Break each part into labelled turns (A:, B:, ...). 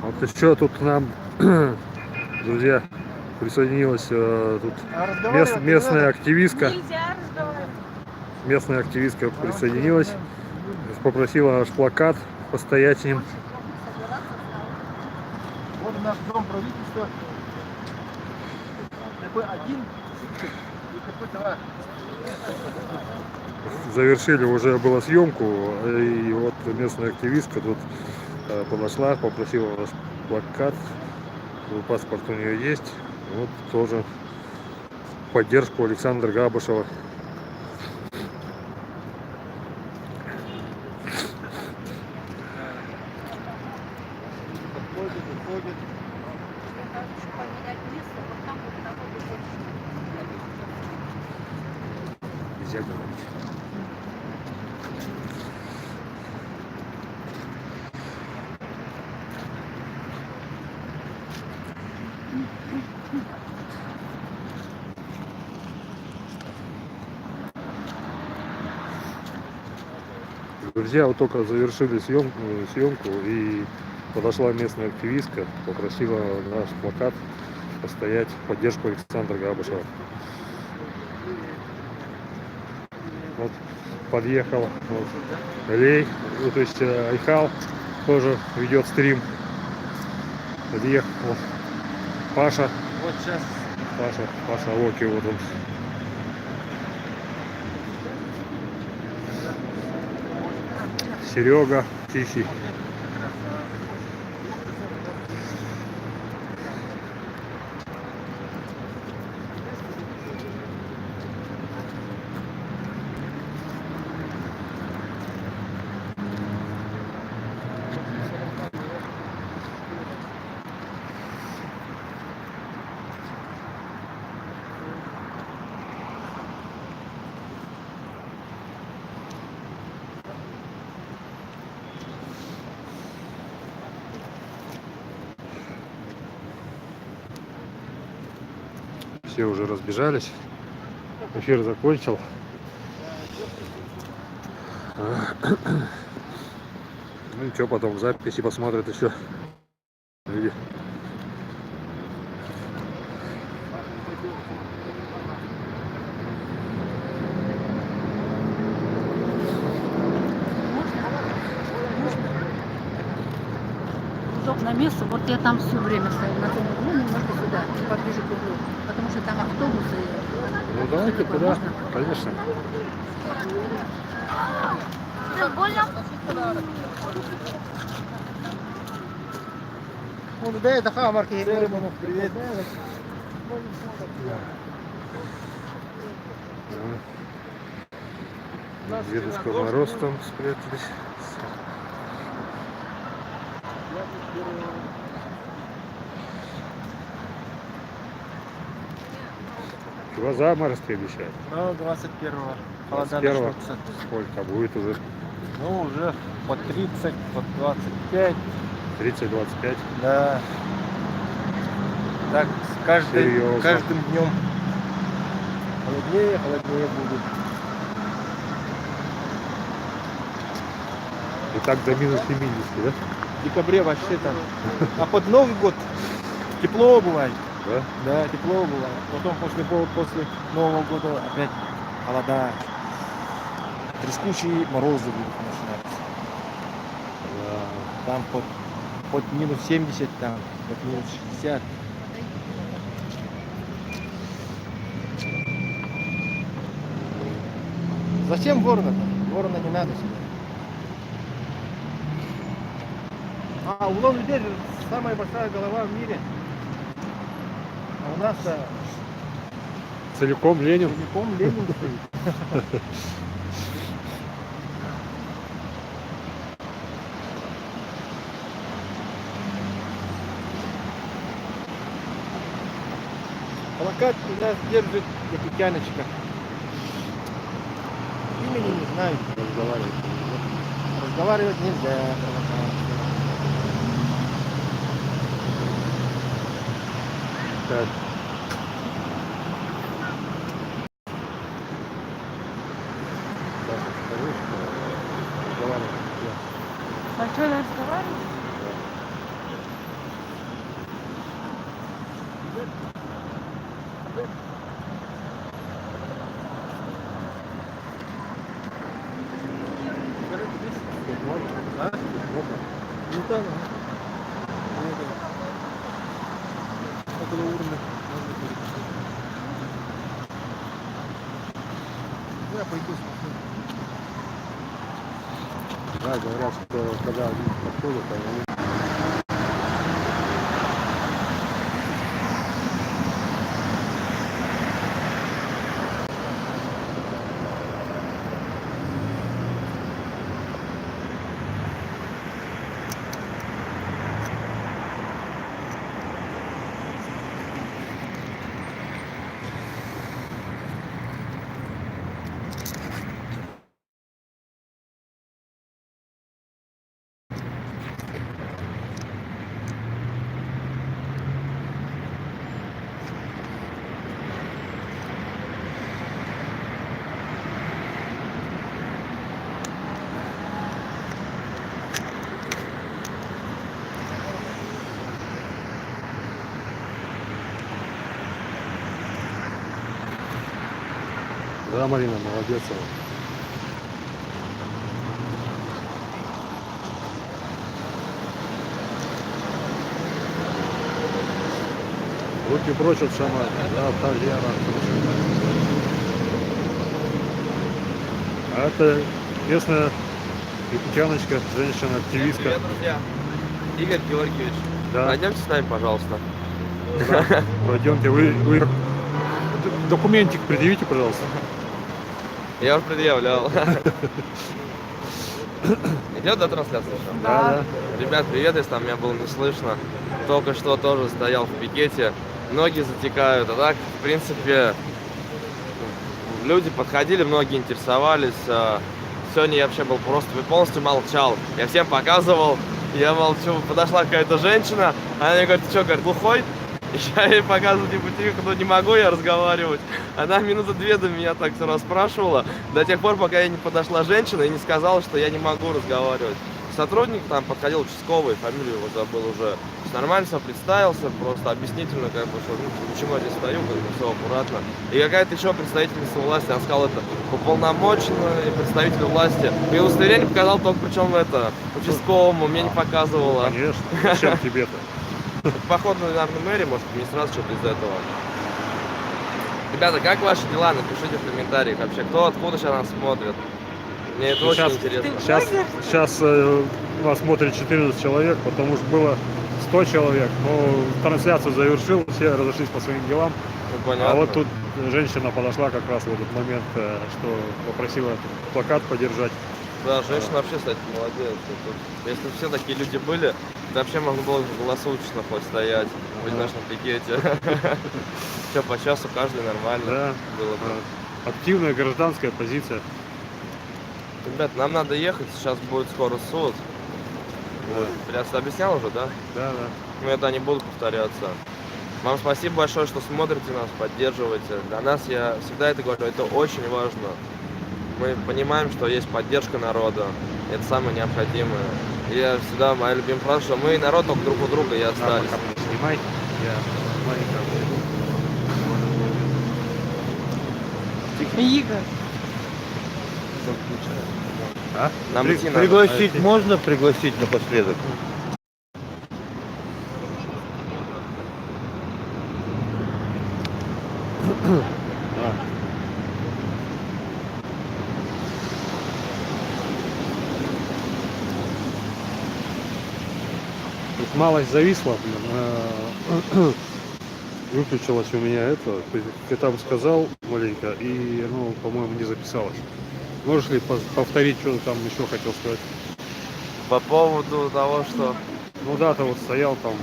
A: Вот еще тут к нам, друзья, присоединилась тут местная активистка. Местная активистка присоединилась, попросила наш плакат постоять с ним.
B: Вот наш дом правительства. КП-1 и КП-2.
A: Завершили уже было съемку, и вот местная активистка тут подошла, попросила наш плакат. Паспорт у нее есть. Вот тоже в поддержку Александра Габышева. Нельзя говорить. Друзья, вот только завершили съемку, и подошла местная активистка, попросила наш плакат постоять в поддержку Александра Габышева. Вот подъехал вот, Лей, ну, то есть Айхал тоже ведет стрим. Подъехал Паша.
B: Вот сейчас.
A: Паша Локи, вот он. Серега Тихий. Все уже разбежались. Эфир закончил. Ну и что, потом в записи посмотрят еще люди.
C: На место, вот я там все время стою, на том углу, немножко сюда, поближе к углу, потому что там автобусы.
A: Ну давайте туда, конечно.
B: Вот да, это Хамарки. Привет.
A: Дедушка Мороз там спрятались. Чего заморозки обещают?
B: Ну, 21-го. Холода
A: 21-го.
B: начнутся.
A: Сколько будет уже?
B: Ну, уже под 30, под 25.
A: 30-25.
B: Да. Так, с
A: Серьезно?
B: каждым днем холоднее будет.
A: И так до минус 70, да?
B: В декабре вообще там. А под Новый год тепло бывает.
A: Да?
B: Да, тепло бывает. Потом после Нового года опять холода. Трескучие морозы будут начинаться.
A: Да.
B: Там под минус 70, там, под минус 60. Зачем города? Города не надо сюда. А Улан-Удэ самая большая голова в мире. А у нас
A: Целиком Ленин.
B: целиком Ленин стоит. Плакат у нас держит Якутяночка. Имени не знаю. Разговаривать нельзя.
A: Так. вышка, разговаривал.
C: Большой разговаривает?
B: А? Ну там. Около урны. Ну, я пойду смотрю.
A: Да, говорят, что когда люди подходят, они да, Марина, молодец. Руки прочь от шамана, да, Тальяна. А это местная якутяночка, женщина-активистка.
D: Привет, друзья. Игорь Георгиевич,
A: Да,
D: пройдемте с нами, пожалуйста.
A: пройдемте. Вы документик предъявите, пожалуйста.
D: Я уже предъявлял. Идет до трансляции?
A: Да,
D: Ребят, привет, если там меня было не слышно. Только что тоже стоял в пикете. Ноги затекают, а так, в принципе, люди подходили, многие интересовались. Сегодня я вообще был просто полностью молчал. Я всем показывал, я молчу. Подошла какая-то женщина, она мне говорит: ты что, говорит, глухой? Я ей показывал, типа, тихо, ну не могу я разговаривать. Она минуты 2 до меня так все расспрашивала, до тех пор, пока я не подошла женщина и не сказала, что я не могу разговаривать. Сотрудник там подходил, участковый, фамилию его забыл уже. То есть нормально все представился, просто объяснительно, как бы, что, ну, почему я здесь стою, как бы, все аккуратно. И какая-то еще представительница власти, она сказала, это уполномоченный представитель власти. И удостоверение показал только, причем это, участковому, мне не показывала.
A: конечно. Зачем тебе-то?
D: Походу, наверное, мэрии, может, не сразу что-то из этого. Ребята, как ваши дела? Напишите в комментариях вообще, кто откуда сейчас нас смотрит. Мне это очень интересно.
A: Сейчас нас смотрит 14 человек, потому что было 100 человек. Но трансляцию завершил, все разошлись по своим делам.
D: Ну, понятно.
A: А вот тут женщина подошла как раз в этот момент, что попросила этот плакат подержать.
D: Да, женщина вообще, кстати, молодец. Если бы все такие люди были, то вообще можно было круглосуточно хоть стоять в одиночном пикете. Все, по часу каждый нормально
A: Да,
D: было бы.
A: активная гражданская позиция.
D: Ребят, нам надо ехать, сейчас будет скоро суд. Вот. Я объяснял уже, да?
A: Да, да.
D: Ну, это не буду повторяться. Вам спасибо большое, что смотрите нас, поддерживаете. Для нас, я всегда это говорю, это очень важно. Мы понимаем, что есть поддержка народа. Это самое необходимое. И я всегда, моя любимая фраза, что мы и народ только друг у друга и остались.
A: Снимай, я маленько.
C: Игорь.
A: А?
D: Нам идти надо.
B: Пригласить можно пригласить напоследок?
A: Тут малость зависла, блин. Выключилась у меня это. Ты там сказал маленько и, ну, по-моему, не записалось. Можешь ли повторить, что ты там еще хотел сказать?
D: По поводу того, что...
A: Ну да, ты вот стоял там.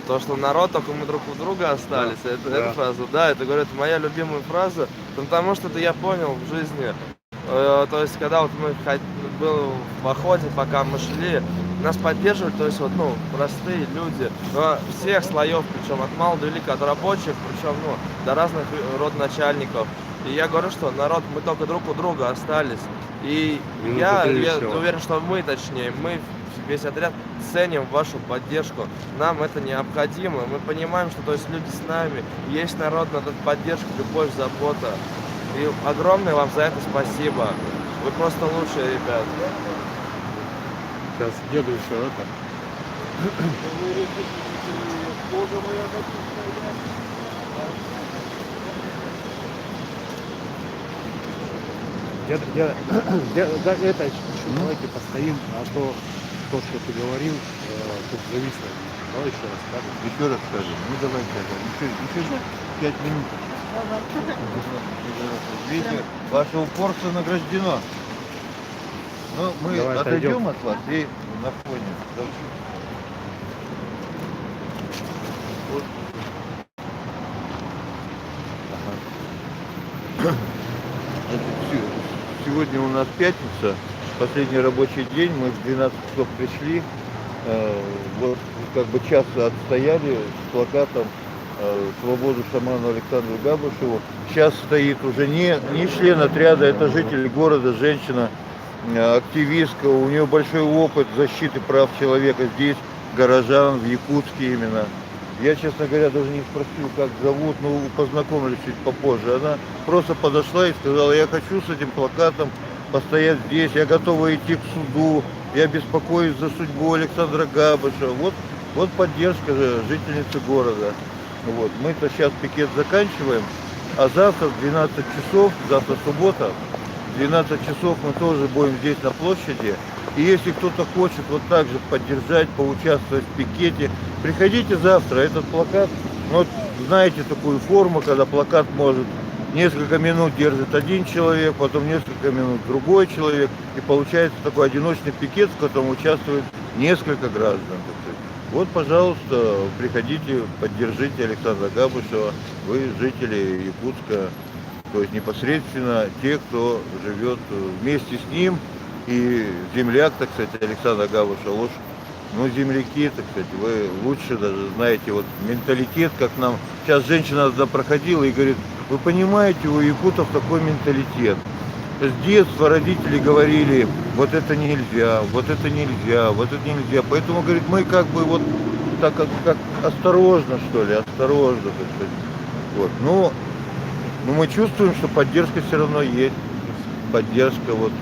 D: То, что народ, только мы друг у друга остались.
A: Да,
D: Это,
A: да.
D: эта фраза, да, это, говорю, это моя любимая фраза, потому что это я понял в жизни. То есть, когда вот мы был в походе, пока мы шли, нас поддерживали, то есть, вот, ну, простые люди, всех слоев, причем от мала до велика, от рабочих, причем, ну, до разных родначальников. И я говорю, что народ, мы только друг у друга остались. И
A: Минуты
D: я
A: три и всё.
D: уверен, что мы, точнее, мы весь отряд ценим вашу поддержку. Нам это необходимо. Мы понимаем, что то есть люди с нами, есть народ, надо поддержку, любовь, забота. И огромное вам за это спасибо. Вы просто лучшие ребята.
A: Сейчас деду еще это.
B: Да, это еще давайте постоим, а то, что ты говорил, тут зависло. Давай еще раз скажем.
E: Еще раз скажем. Ну давайте, еще 5 минут. Видите, ваше упорство награждено. Но мы
A: Давай
E: отойдем от вас и на фоне. Значит, сегодня у нас пятница, последний рабочий день, мы в 12 часов пришли, вот как бы час отстояли с плакатом «Свободу шаману Александру Габушеву». Сейчас стоит уже не член отряда, это житель города, женщина, активистка, у нее большой опыт защиты прав человека здесь, горожан, в Якутске именно. Я, честно говоря, даже не спросил, как зовут, но познакомились чуть попозже. Она просто подошла и сказала: я хочу с этим плакатом постоять здесь, я готова идти к суду, я беспокоюсь за судьбу Александра Габушева. Вот поддержка жительницы города. Вот. Мы-то сейчас пикет заканчиваем, а завтра в 12 часов, завтра суббота, в 12 часов мы тоже будем здесь на площади. И если кто-то хочет вот так же поддержать, поучаствовать в пикете, приходите завтра. Этот плакат, ну, вот знаете такую форму, когда плакат может несколько минут держит один человек, потом несколько минут другой человек, и получается такой одиночный пикет, в котором участвует несколько граждан. Вот, пожалуйста, приходите, поддержите Александра Габушева. Вы жители Якутска, то есть непосредственно те, кто живет вместе с ним. И земляк, так сказать, Александра Габушева, ну, земляки, так сказать, вы лучше даже знаете вот менталитет, как нам. Сейчас женщина одна проходила и говорит: вы понимаете, у якутов такой менталитет. С детства родители говорили: вот это нельзя, вот это нельзя, вот это нельзя. Поэтому, говорит, мы как бы вот так как осторожно, что ли, осторожно, так сказать. Вот. Но мы чувствуем, что поддержка все равно есть. Поддержка вот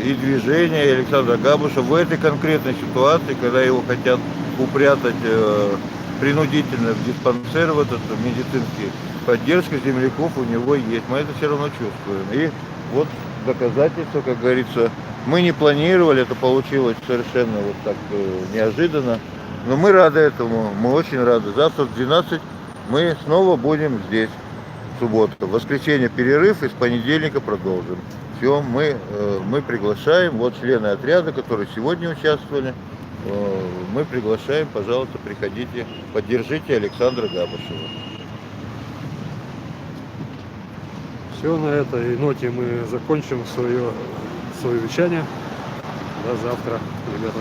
E: и движения и Александра Габушева в этой конкретной ситуации, когда его хотят упрятать принудительно в диспансер, в этот медицинский. Поддержка земляков у него есть, мы это все равно чувствуем. И вот доказательства, как говорится, мы не планировали, это получилось совершенно вот так неожиданно, но мы рады этому, мы очень рады. Завтра в 12 мы снова будем здесь, в субботу. В воскресенье перерыв, и с понедельника продолжим. Все, мы приглашаем, вот члены отряда, которые сегодня участвовали, мы приглашаем, пожалуйста, приходите, поддержите Александра Габушева.
A: Все, на этой ноте мы закончим свое вещание. До завтра, ребята.